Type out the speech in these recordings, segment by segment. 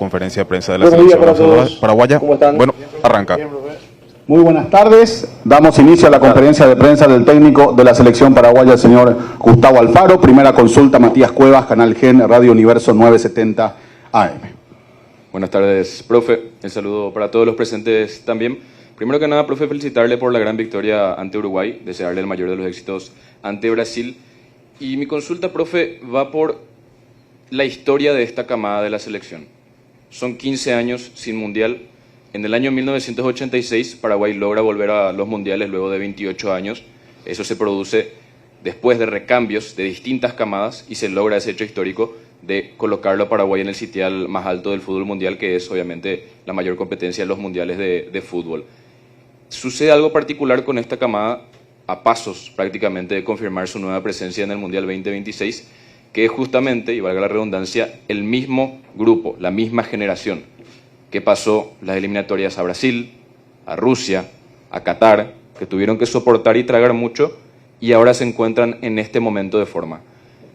conferencia de prensa de la Buenos días selección para todos. paraguaya. ¿Cómo están? Bueno, arranca. Muy buenas tardes. Damos inicio a la conferencia de prensa del técnico de la selección paraguaya, el señor Gustavo Alfaro. Primera consulta, Matías Cuevas, Canal Gen, Radio Universo 970 AM. Buenas tardes, profe. El saludo para todos los presentes también. Primero que nada, profe, felicitarle por la gran victoria ante Uruguay, desearle el mayor de los éxitos ante Brasil. Y mi consulta, profe, va por la historia de esta camada de la selección. Son 15 años sin mundial. En el año 1986, Paraguay logra volver a los mundiales luego de 28 años. Eso se produce después de recambios de distintas camadas y se logra ese hecho histórico de colocarlo a Paraguay en el sitial más alto del fútbol mundial, que es obviamente la mayor competencia en los mundiales de fútbol. Sucede algo particular con esta camada, a pasos prácticamente de confirmar su nueva presencia en el Mundial 2026, que es justamente, y valga la redundancia, el mismo grupo, la misma generación que pasó las eliminatorias a Brasil, a Rusia, a Qatar, que tuvieron que soportar y tragar mucho y ahora se encuentran en este momento de forma.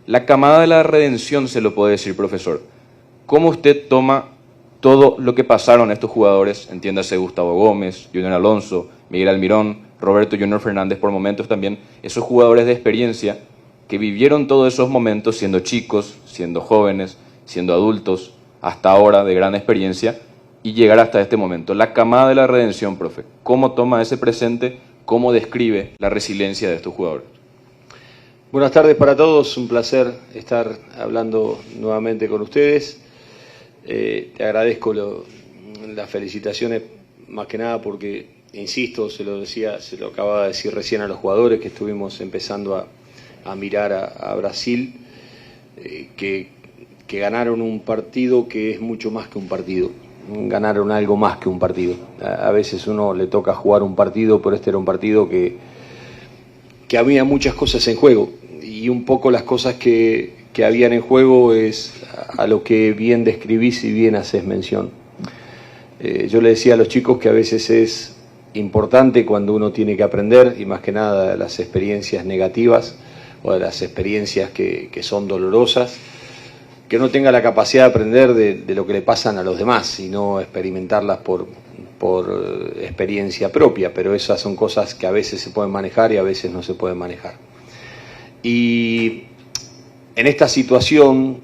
La camada de la redención, se lo puede decir, profesor. ¿Cómo usted toma todo lo que pasaron estos jugadores? Entiéndase Gustavo Gómez, Junior Alonso, Miguel Almirón, Roberto Junior Fernández por momentos también, esos jugadores de experiencia que vivieron todos esos momentos siendo chicos, siendo jóvenes, siendo adultos, hasta ahora de gran experiencia, y llegar hasta este momento. La camada de la redención, profe, ¿cómo toma ese presente? ¿Cómo describe la resiliencia de estos jugadores? Buenas tardes para todos, un placer estar hablando nuevamente con ustedes. Te agradezco las felicitaciones, más que nada porque, insisto, se lo acababa de decir recién a los jugadores que estuvimos empezando a mirar a Brasil, que ganaron un partido que es mucho más que un partido. Ganaron algo más que un partido. A veces uno le toca jugar un partido, pero este era un partido que había muchas cosas en juego, y un poco las cosas que habían en juego es a lo que bien describís y bien haces mención. Yo le decía a los chicos que a veces es importante cuando uno tiene que aprender, y más que nada de las experiencias negativas o de las experiencias que son dolorosas, que uno tenga la capacidad de aprender de lo que le pasan a los demás y no experimentarlas por experiencia propia, pero esas son cosas que a veces se pueden manejar y a veces no se pueden manejar. Y en esta situación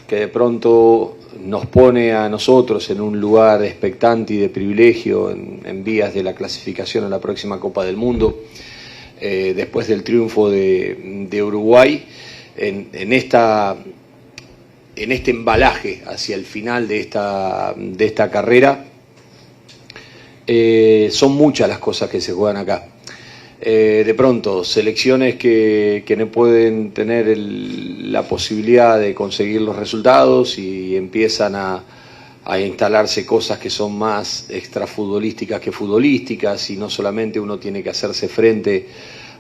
que de pronto nos pone a nosotros en un lugar expectante y de privilegio en vías de la clasificación a la próxima Copa del Mundo, después del triunfo de Uruguay, en este embalaje hacia el final de esta carrera, son muchas las cosas que se juegan acá. De pronto, selecciones que no pueden tener la posibilidad de conseguir los resultados y empiezan a instalarse cosas que son más extrafutbolísticas que futbolísticas, y no solamente uno tiene que hacerse frente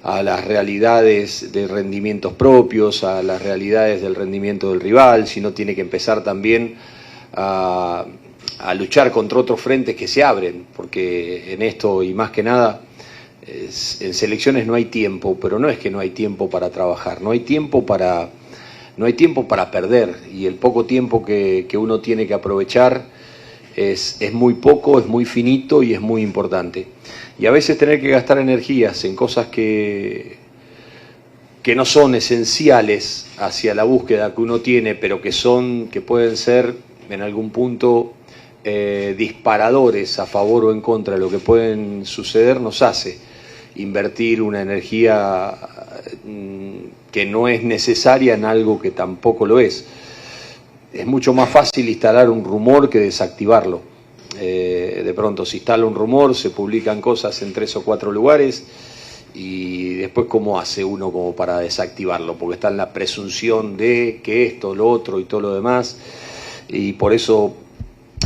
a las realidades de rendimientos propios, a las realidades del rendimiento del rival, sino tiene que empezar también a luchar contra otros frentes que se abren, porque en esto, y más que nada, en selecciones no hay tiempo, pero no es que no hay tiempo para trabajar, no hay tiempo para perder, y el poco tiempo que uno tiene que aprovechar es muy poco, es muy finito y es muy importante. Y a veces tener que gastar energías en cosas que no son esenciales hacia la búsqueda que uno tiene, pero que pueden ser en algún punto disparadores a favor o en contra de lo que pueden suceder, nos hace invertir una energía que no es necesaria en algo que tampoco lo es. Es mucho más fácil instalar un rumor que desactivarlo. De pronto se instala un rumor, se publican cosas en 3 o 4 lugares, y después ¿cómo hace uno como para desactivarlo? Porque está en la presunción de que esto, lo otro y todo lo demás, y por eso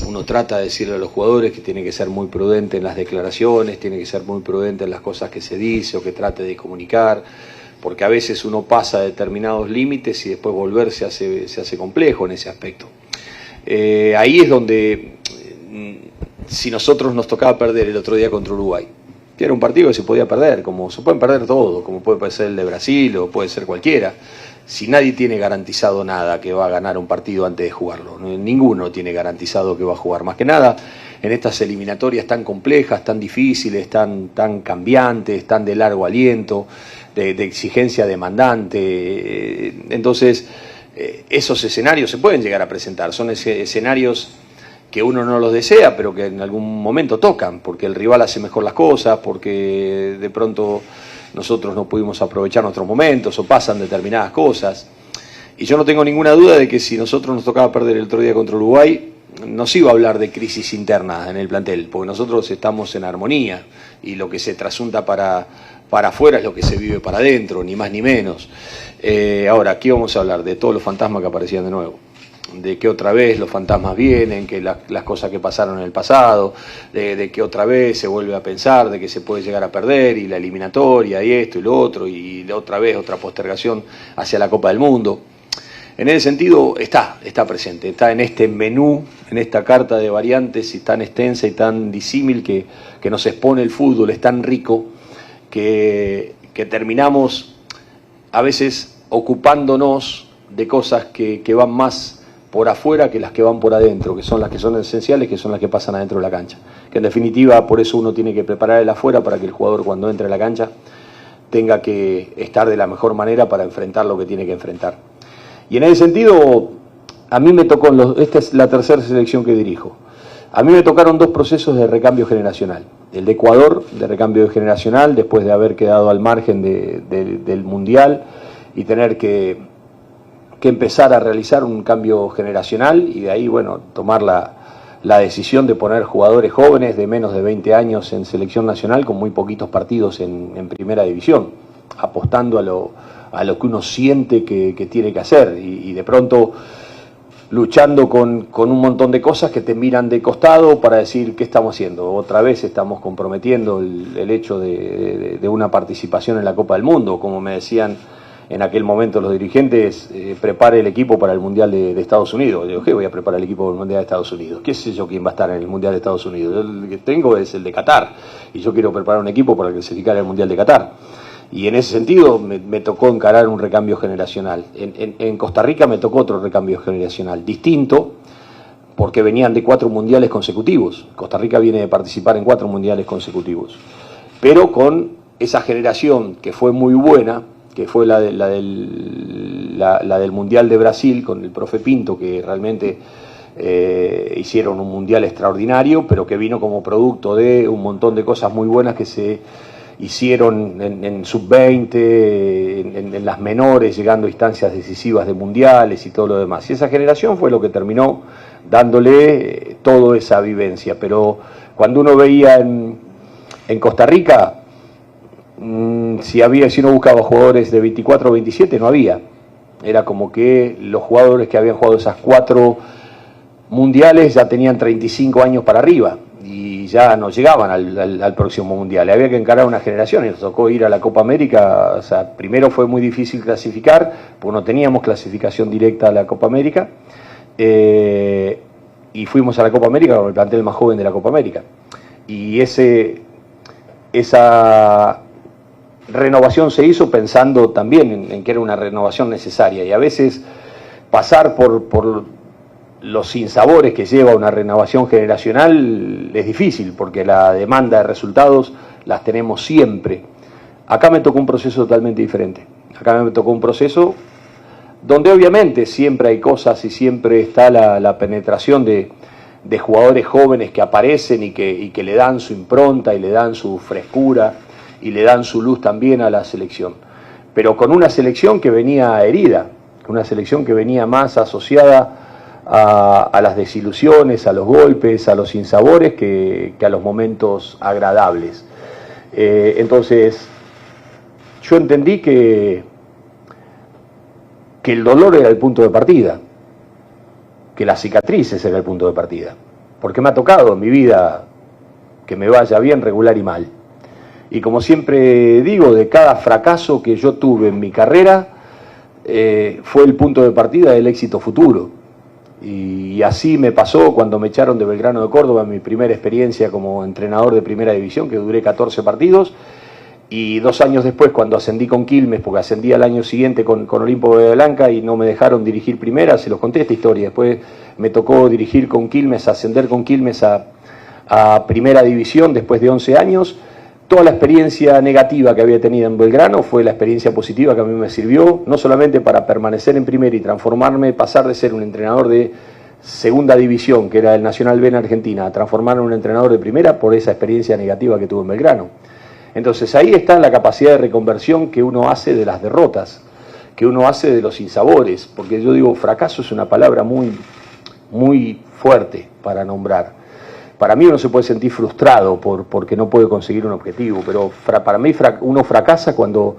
uno trata de decirle a los jugadores que tiene que ser muy prudente en las declaraciones, tiene que ser muy prudente en las cosas que se dice o que trate de comunicar, porque a veces uno pasa determinados límites y después volver se hace complejo en ese aspecto. Ahí es donde, si nosotros nos tocaba perder el otro día contra Uruguay, que era un partido que se podía perder, como se pueden perder todos, como puede ser el de Brasil o puede ser cualquiera, si nadie tiene garantizado nada que va a ganar un partido antes de jugarlo, ninguno tiene garantizado que va a jugar, más que nada en estas eliminatorias tan complejas, tan difíciles, tan cambiantes, tan de largo aliento, de exigencia demandante. Entonces, esos escenarios se pueden llegar a presentar, son escenarios que uno no los desea, pero que en algún momento tocan, porque el rival hace mejor las cosas, porque de pronto nosotros no pudimos aprovechar nuestros momentos o pasan determinadas cosas. Y yo no tengo ninguna duda de que si nosotros nos tocaba perder el otro día contra Uruguay, nos iba a hablar de crisis interna en el plantel, porque nosotros estamos en armonía y lo que se trasunta para afuera es lo que se vive para adentro, ni más ni menos. Ahora, aquí vamos a hablar de todos los fantasmas que aparecían de nuevo, de que otra vez los fantasmas vienen, que las cosas que pasaron en el pasado, de que otra vez se vuelve a pensar, de que se puede llegar a perder, y la eliminatoria, y esto y lo otro, y otra vez otra postergación hacia la Copa del Mundo. En ese sentido está presente, está en este menú, en esta carta de variantes y tan extensa y tan disímil que nos expone el fútbol, es tan rico que terminamos a veces ocupándonos de cosas que van más por afuera que las que van por adentro, que son las que son esenciales, que son las que pasan adentro de la cancha. Que en definitiva, por eso uno tiene que preparar el afuera para que el jugador cuando entre a la cancha tenga que estar de la mejor manera para enfrentar lo que tiene que enfrentar. Y en ese sentido, a mí me tocó, esta es la tercera selección que dirijo, a mí me tocaron dos procesos de recambio generacional. El de Ecuador, de recambio generacional, después de haber quedado al margen del Mundial y tener que empezar a realizar un cambio generacional, y de ahí, bueno, tomar la decisión de poner jugadores jóvenes de menos de 20 años en selección nacional con muy poquitos partidos en primera división, apostando a lo que uno siente que tiene que hacer, y de pronto luchando con un montón de cosas que te miran de costado para decir qué estamos haciendo. Otra vez estamos comprometiendo el hecho de una participación en la Copa del Mundo, como me decían en aquel momento los dirigentes, prepare el equipo para el Mundial de Estados Unidos. Yo digo, ¿qué voy a preparar el equipo para el Mundial de Estados Unidos? ¿Qué sé yo quién va a estar en el Mundial de Estados Unidos? Yo, el que tengo es el de Qatar, y yo quiero preparar un equipo para clasificar el Mundial de Qatar. Y en ese sentido me tocó encarar un recambio generacional. En Costa Rica me tocó otro recambio generacional, distinto, porque venían de 4 mundiales consecutivos. Costa Rica viene de participar en 4 mundiales consecutivos. Pero con esa generación que fue muy buena, que fue la del Mundial de Brasil, con el profe Pinto, que realmente hicieron un mundial extraordinario, pero que vino como producto de un montón de cosas muy buenas que se hicieron en sub-20, en las menores, llegando a instancias decisivas de mundiales y todo lo demás. Y esa generación fue lo que terminó dándole toda esa vivencia. Pero cuando uno veía en Costa Rica, si uno buscaba jugadores de 24 o 27, no había. Era como que los jugadores que habían jugado esas 4 mundiales ya tenían 35 años para arriba y ya no llegaban al próximo mundial. Había que encarar una generación y nos tocó ir a la Copa América. O sea, primero fue muy difícil clasificar, porque no teníamos clasificación directa a la Copa América, y fuimos a la Copa América con el plantel más joven de la Copa América. Y esa renovación se hizo pensando también en que era una renovación necesaria, y a veces pasar por los sinsabores que lleva una renovación generacional es difícil, porque la demanda de resultados las tenemos siempre. Acá me tocó un proceso totalmente diferente. Acá me tocó un proceso donde obviamente siempre hay cosas y siempre está la penetración de jugadores jóvenes que aparecen y que le dan su impronta y le dan su frescura y le dan su luz también a la selección, pero con una selección que venía herida, una selección que venía más asociada a las desilusiones, a los golpes, a los sinsabores que a los momentos agradables. Entonces yo entendí que el dolor era el punto de partida, que las cicatrices era el punto de partida, porque me ha tocado en mi vida que me vaya bien, regular y mal. Y como siempre digo, de cada fracaso que yo tuve en mi carrera, fue el punto de partida del éxito futuro. Y así me pasó cuando me echaron de Belgrano de Córdoba, mi primera experiencia como entrenador de primera división, que duré 14 partidos, Y 2 años después, cuando ascendí con Quilmes, porque ascendí al año siguiente con Olimpo de Blanca y no me dejaron dirigir primera, se los conté esta historia. Después me tocó dirigir con Quilmes, ascender con Quilmes a primera división después de 11 años. Toda la experiencia negativa que había tenido en Belgrano fue la experiencia positiva que a mí me sirvió, no solamente para permanecer en primera y transformarme, pasar de ser un entrenador de segunda división, que era el Nacional B en Argentina, a transformarme en un entrenador de primera por esa experiencia negativa que tuve en Belgrano. Entonces ahí está la capacidad de reconversión que uno hace de las derrotas, que uno hace de los sinsabores, porque yo digo, fracaso es una palabra muy, muy fuerte para nombrar. Para mí uno se puede sentir frustrado porque no puede conseguir un objetivo, pero para mí uno fracasa cuando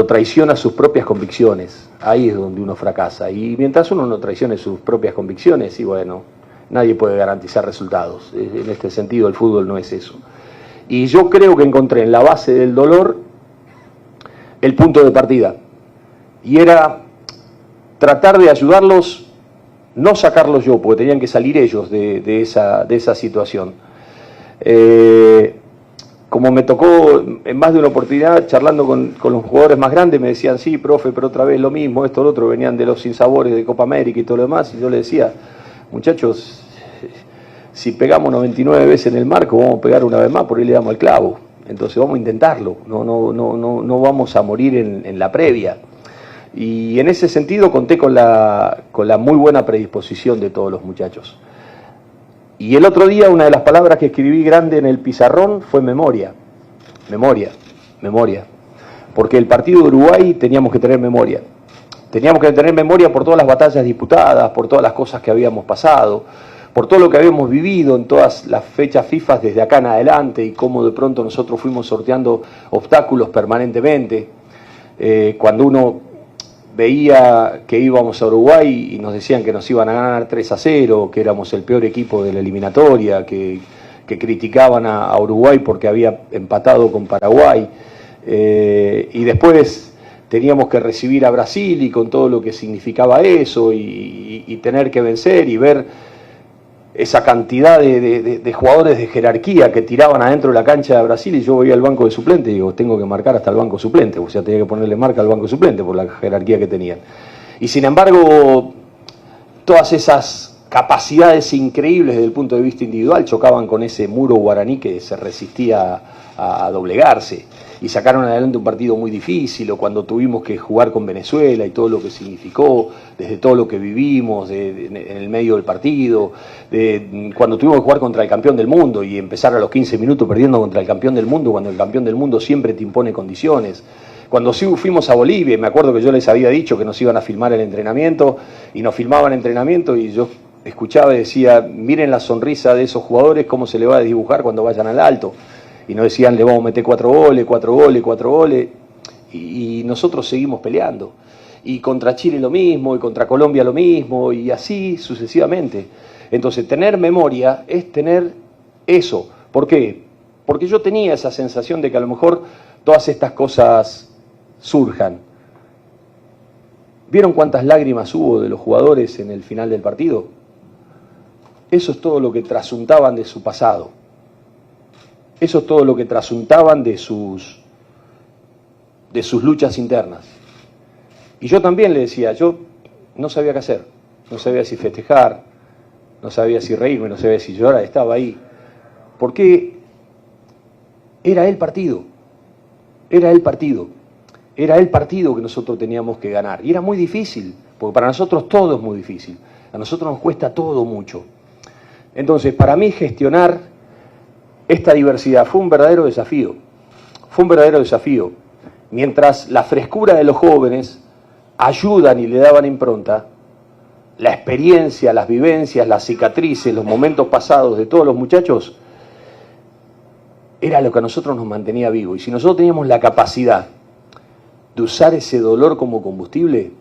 traiciona sus propias convicciones. Ahí es donde uno fracasa. Y mientras uno no traicione sus propias convicciones, y bueno, nadie puede garantizar resultados. En este sentido el fútbol no es eso. Y yo creo que encontré en la base del dolor el punto de partida. Y era tratar de ayudarlos, no sacarlos yo, porque tenían que salir ellos de esa situación. Como me tocó en más de una oportunidad, charlando con los jugadores más grandes, me decían, sí, profe, pero otra vez lo mismo, esto, lo otro, venían de los sinsabores de Copa América y todo lo demás, y yo les decía, muchachos, si pegamos 99 veces en el marco, vamos a pegar una vez más, por ahí le damos el clavo. Entonces vamos a intentarlo, no vamos a morir en la previa. Y en ese sentido conté con la muy buena predisposición de todos los muchachos. Y el otro día una de las palabras que escribí grande en el pizarrón fue memoria. Memoria, memoria. Porque el partido de Uruguay teníamos que tener memoria. Teníamos que tener memoria por todas las batallas disputadas, por todas las cosas que habíamos pasado, por todo lo que habíamos vivido en todas las fechas FIFA desde acá en adelante y cómo de pronto nosotros fuimos sorteando obstáculos permanentemente. Cuando uno veía que íbamos a Uruguay y nos decían que nos iban a ganar 3-0, que éramos el peor equipo de la eliminatoria, que criticaban a Uruguay porque había empatado con Paraguay, y después teníamos que recibir a Brasil y con todo lo que significaba eso y tener que vencer y ver esa cantidad de jugadores de jerarquía que tiraban adentro de la cancha de Brasil y yo veía el banco de suplente y digo, tengo que marcar hasta el banco suplente, o sea, tenía que ponerle marca al banco suplente por la jerarquía que tenían. Y sin embargo, todas esas capacidades increíbles desde el punto de vista individual chocaban con ese muro guaraní que se resistía a doblegarse. Y sacaron adelante un partido muy difícil, o cuando tuvimos que jugar con Venezuela y todo lo que significó, desde todo lo que vivimos en el medio del partido, cuando tuvimos que jugar contra el campeón del mundo y empezar a los 15 minutos perdiendo contra el campeón del mundo, cuando el campeón del mundo siempre te impone condiciones. Cuando sí fuimos a Bolivia, me acuerdo que yo les había dicho que nos iban a filmar el entrenamiento, y nos filmaban el entrenamiento y yo escuchaba y decía, miren la sonrisa de esos jugadores, cómo se le va a dibujar cuando vayan al alto. Y nos decían, le vamos a meter 4 goles, 4 goles, 4 goles. Y nosotros seguimos peleando. Y contra Chile lo mismo, y contra Colombia lo mismo, y así sucesivamente. Entonces, tener memoria es tener eso. ¿Por qué? Porque yo tenía esa sensación de que a lo mejor todas estas cosas surjan. ¿Vieron cuántas lágrimas hubo de los jugadores en el final del partido? Eso es todo lo que trasuntaban de su pasado. Eso es todo lo que trasuntaban de sus luchas internas. Y yo también le decía, yo no sabía qué hacer, no sabía si festejar, no sabía si reírme, no sabía si llorar, estaba ahí. Porque era el partido, era el partido, era el partido que nosotros teníamos que ganar. Y era muy difícil, porque para nosotros todo es muy difícil, a nosotros nos cuesta todo mucho. Entonces, para mí gestionar esta diversidad fue un verdadero desafío, fue un verdadero desafío. Mientras la frescura de los jóvenes ayudan y le daban impronta, la experiencia, las vivencias, las cicatrices, los momentos pasados de todos los muchachos, era lo que a nosotros nos mantenía vivos. Y si nosotros teníamos la capacidad de usar ese dolor como combustible,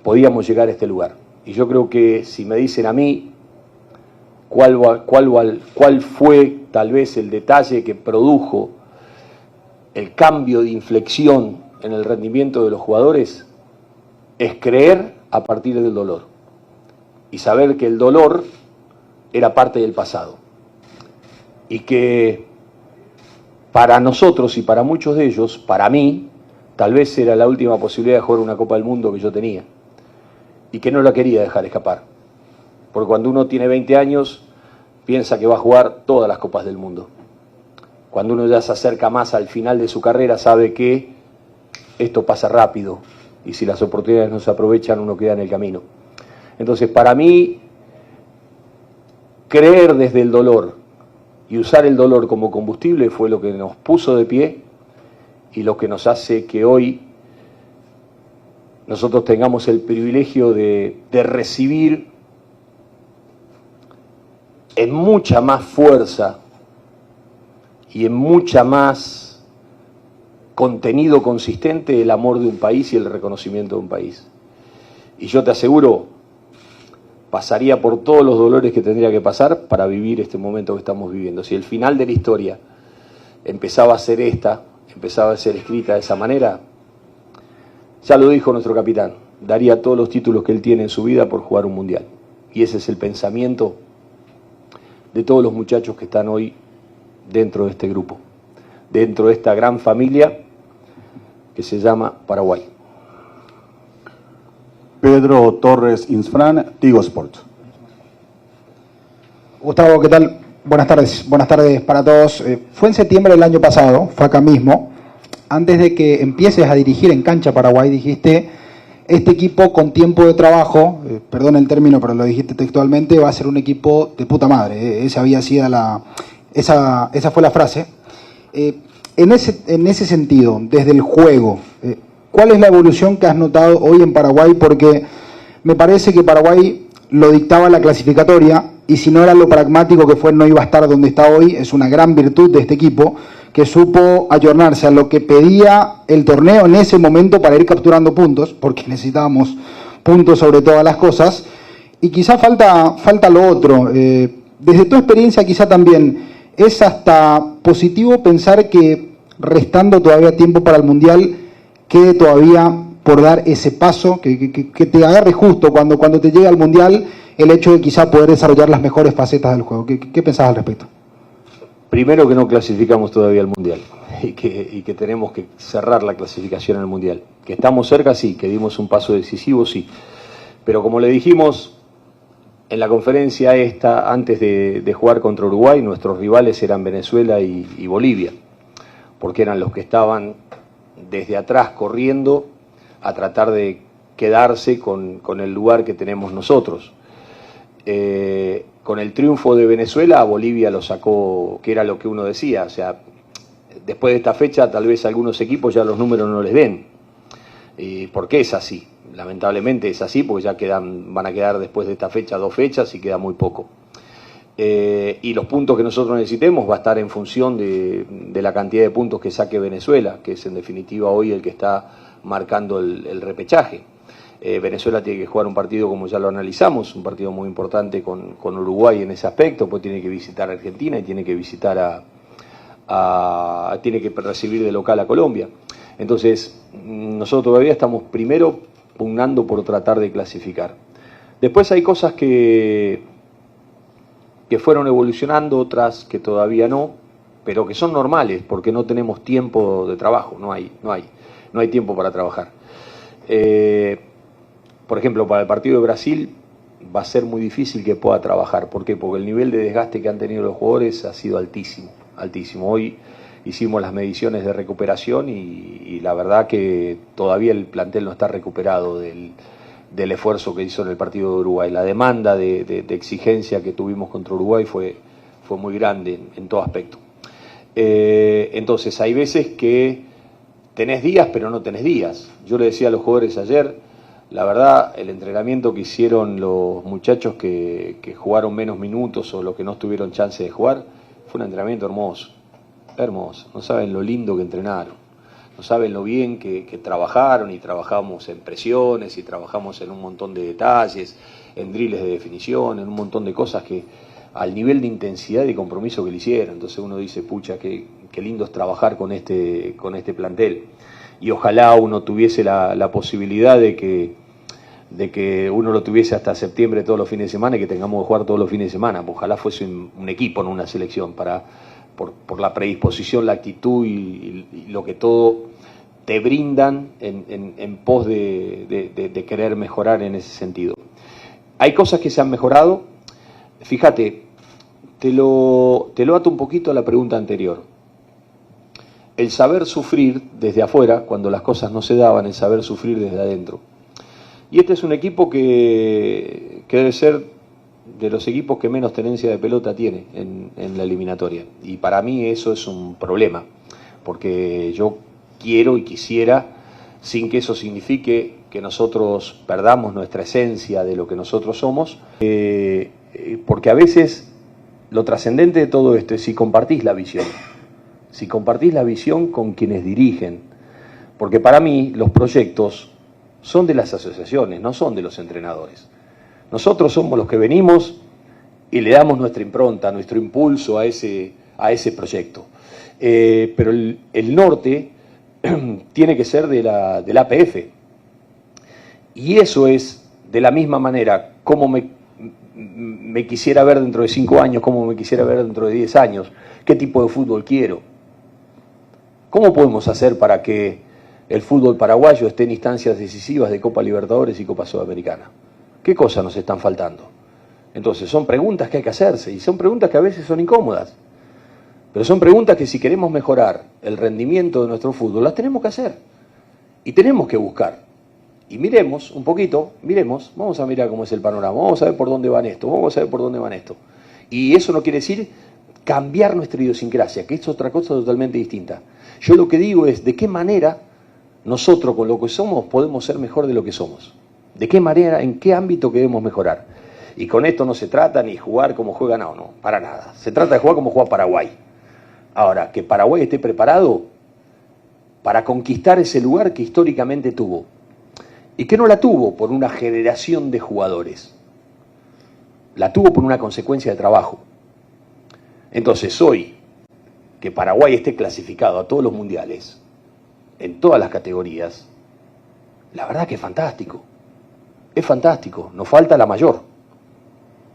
podíamos llegar a este lugar. Y yo creo que si me dicen a mí, ¿cuál fue tal vez el detalle que produjo el cambio de inflexión en el rendimiento de los jugadores? Es creer a partir del dolor y saber que el dolor era parte del pasado y que para nosotros y para muchos de ellos, para mí, tal vez era la última posibilidad de jugar una Copa del Mundo que yo tenía y que no la quería dejar escapar. Porque cuando uno tiene 20 años, piensa que va a jugar todas las Copas del Mundo. Cuando uno ya se acerca más al final de su carrera, sabe que esto pasa rápido y si las oportunidades no se aprovechan, uno queda en el camino. Entonces, para mí, creer desde el dolor y usar el dolor como combustible fue lo que nos puso de pie y lo que nos hace que hoy nosotros tengamos el privilegio de recibir en mucha más fuerza y en mucha más contenido consistente el amor de un país y el reconocimiento de un país. Y yo te aseguro, pasaría por todos los dolores que tendría que pasar para vivir este momento que estamos viviendo. Si el final de la historia empezaba a ser empezaba a ser escrita de esa manera, ya lo dijo nuestro capitán, daría todos los títulos que él tiene en su vida por jugar un mundial. Y ese es el pensamiento de todos los muchachos que están hoy dentro de este grupo, dentro de esta gran familia que se llama Paraguay. Pedro Torres Insfrán, Tigo Sport. Gustavo, ¿qué tal? Buenas tardes para todos. Fue en septiembre del año pasado, fue acá mismo, antes de que empieces a dirigir en cancha Paraguay, dijiste, este equipo con tiempo de trabajo, perdón el término, pero lo dijiste textualmente, va a ser un equipo de puta madre. Esa fue la frase. En ese sentido, desde el juego, ¿cuál es la evolución que has notado hoy en Paraguay? Porque me parece que Paraguay lo dictaba la clasificatoria y si no era lo pragmático que fue, no iba a estar donde está hoy. Es una gran virtud de este equipo que supo ayornarse a lo que pedía el torneo en ese momento para ir capturando puntos, porque necesitábamos puntos sobre todas las cosas. Y quizá falta lo otro. Desde tu experiencia quizá también es hasta positivo pensar que restando todavía tiempo para el Mundial quede todavía por dar ese paso, que te agarre justo cuando te llega al Mundial el hecho de quizá poder desarrollar las mejores facetas del juego. ¿Qué pensás al respecto? Primero que no clasificamos todavía al Mundial y que tenemos que cerrar la clasificación al Mundial. Que estamos cerca, sí, que dimos un paso decisivo, sí. Pero como le dijimos en la conferencia antes de jugar contra Uruguay, nuestros rivales eran Venezuela y Bolivia, porque eran los que estaban desde atrás corriendo a tratar de quedarse con el lugar que tenemos nosotros. Con el triunfo de Venezuela, a Bolivia lo sacó, que era lo que uno decía, o sea, después de esta fecha tal vez algunos equipos ya los números no les den. ¿Por qué es así? Lamentablemente es así, porque ya van a quedar después de esta fecha 2 fechas y queda muy poco. Y los puntos que nosotros necesitemos va a estar en función de la cantidad de puntos que saque Venezuela, que es en definitiva hoy el que está marcando el repechaje. Venezuela tiene que jugar un partido, como ya lo analizamos, un partido muy importante con Uruguay en ese aspecto, pues tiene que visitar a Argentina y tiene que visitar tiene que recibir de local a Colombia. Entonces, nosotros todavía estamos primero pugnando por tratar de clasificar. Después hay cosas que fueron evolucionando, otras que todavía no, pero que son normales, porque no tenemos tiempo de trabajo, no hay tiempo para trabajar. Por ejemplo, para el partido de Brasil va a ser muy difícil que pueda trabajar. ¿Por qué? Porque el nivel de desgaste que han tenido los jugadores ha sido altísimo, altísimo. Hoy hicimos las mediciones de recuperación y la verdad que todavía el plantel no está recuperado del esfuerzo que hizo en el partido de Uruguay. La demanda de exigencia que tuvimos contra Uruguay fue muy grande en todo aspecto. Entonces hay veces que tenés días pero no tenés días. Yo le decía a los jugadores ayer, la verdad, el entrenamiento que hicieron los muchachos que jugaron menos minutos o los que no tuvieron chance de jugar, fue un entrenamiento hermoso, hermoso. No saben lo lindo que entrenaron, no saben lo bien que trabajaron y trabajamos en presiones y trabajamos en un montón de detalles, en drills de definición, en un montón de cosas que al nivel de intensidad y compromiso que le hicieron. Entonces uno dice, pucha, qué lindo es trabajar con este plantel. Y ojalá uno tuviese la posibilidad de que uno lo tuviese hasta septiembre todos los fines de semana y que tengamos que jugar todos los fines de semana. Ojalá fuese un equipo, no una selección, para por la predisposición, la actitud y lo que todo te brindan en pos de querer mejorar en ese sentido. Hay cosas que se han mejorado. Fíjate, te lo ato un poquito a la pregunta anterior. El saber sufrir desde afuera, cuando las cosas no se daban, el saber sufrir desde adentro. Y este es un equipo que debe ser de los equipos que menos tenencia de pelota tiene en la eliminatoria. Y para mí eso es un problema, porque yo quiero y quisiera, sin que eso signifique que nosotros perdamos nuestra esencia de lo que nosotros somos, porque a veces lo trascendente de todo esto es si compartís la visión. Si compartís la visión con quienes dirigen, porque para mí los proyectos son de las asociaciones, no son de los entrenadores. Nosotros somos los que venimos y le damos nuestra impronta, nuestro impulso a ese proyecto. Pero el norte tiene que ser de la APF. Y eso es de la misma manera como me quisiera ver dentro de 5 años, como me quisiera ver dentro de 10 años, qué tipo de fútbol quiero. ¿Cómo podemos hacer para que el fútbol paraguayo esté en instancias decisivas de Copa Libertadores y Copa Sudamericana? ¿Qué cosas nos están faltando? Entonces son preguntas que hay que hacerse y son preguntas que a veces son incómodas. Pero son preguntas que si queremos mejorar el rendimiento de nuestro fútbol, las tenemos que hacer. Y tenemos que buscar. Y miremos un poquito, vamos a mirar cómo es el panorama, vamos a ver por dónde van esto, vamos a ver por dónde van esto. Y eso no quiere decir cambiar nuestra idiosincrasia, que es otra cosa totalmente distinta. Yo lo que digo es de qué manera nosotros con lo que somos podemos ser mejor de lo que somos. De qué manera, en qué ámbito queremos mejorar. Y con esto no se trata ni jugar como juega, no, para nada. Se trata de jugar como juega Paraguay. Ahora, que Paraguay esté preparado para conquistar ese lugar que históricamente tuvo. Y que no la tuvo por una generación de jugadores. La tuvo por una consecuencia de trabajo. Entonces, hoy, que Paraguay esté clasificado a todos los mundiales, en todas las categorías, la verdad que es fantástico. Es fantástico. Nos falta la mayor.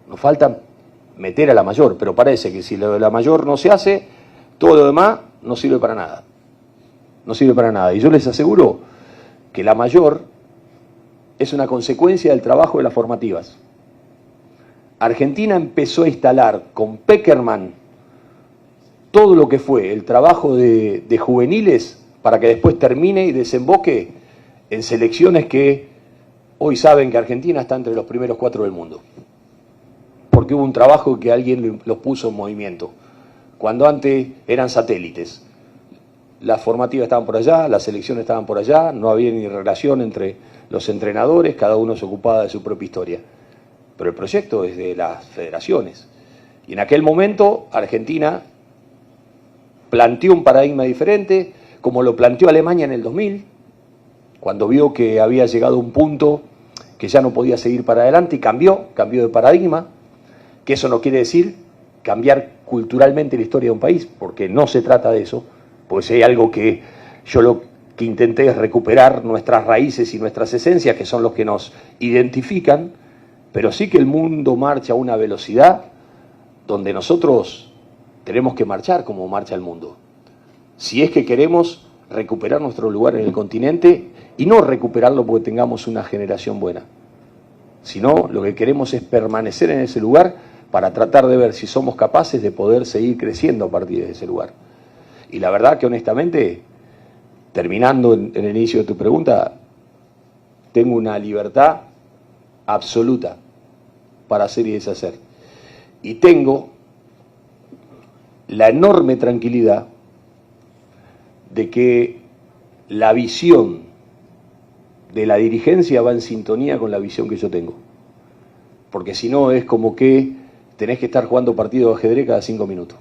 Nos falta meter a la mayor, pero parece que si lo de la mayor no se hace, todo lo demás no sirve para nada. No sirve para nada. Y yo les aseguro que la mayor es una consecuencia del trabajo de las formativas. Argentina empezó a instalar con Peckerman todo lo que fue el trabajo de juveniles para que después termine y desemboque en selecciones que hoy saben que Argentina está entre los primeros 4 del mundo. Porque hubo un trabajo que alguien los puso en movimiento. Cuando antes eran satélites. Las formativas estaban por allá, las selecciones estaban por allá, no había ni relación entre los entrenadores, cada uno se ocupaba de su propia historia. Pero el proyecto es de las federaciones. Y en aquel momento Argentina planteó un paradigma diferente, como lo planteó Alemania en el 2000, cuando vio que había llegado a un punto que ya no podía seguir para adelante y cambió de paradigma, que eso no quiere decir cambiar culturalmente la historia de un país, porque no se trata de eso, pues hay algo que yo lo que intenté es recuperar nuestras raíces y nuestras esencias, que son los que nos identifican, pero sí que el mundo marcha a una velocidad donde nosotros tenemos que marchar como marcha el mundo. Si es que queremos recuperar nuestro lugar en el continente, y no recuperarlo porque tengamos una generación buena, sino lo que queremos es permanecer en ese lugar para tratar de ver si somos capaces de poder seguir creciendo a partir de ese lugar. Y la verdad que honestamente, terminando en el inicio de tu pregunta, tengo una libertad absoluta para hacer y deshacer. Y tengo la enorme tranquilidad de que la visión de la dirigencia va en sintonía con la visión que yo tengo. Porque si no es como que tenés que estar jugando partidos de ajedrez cada 5 minutos.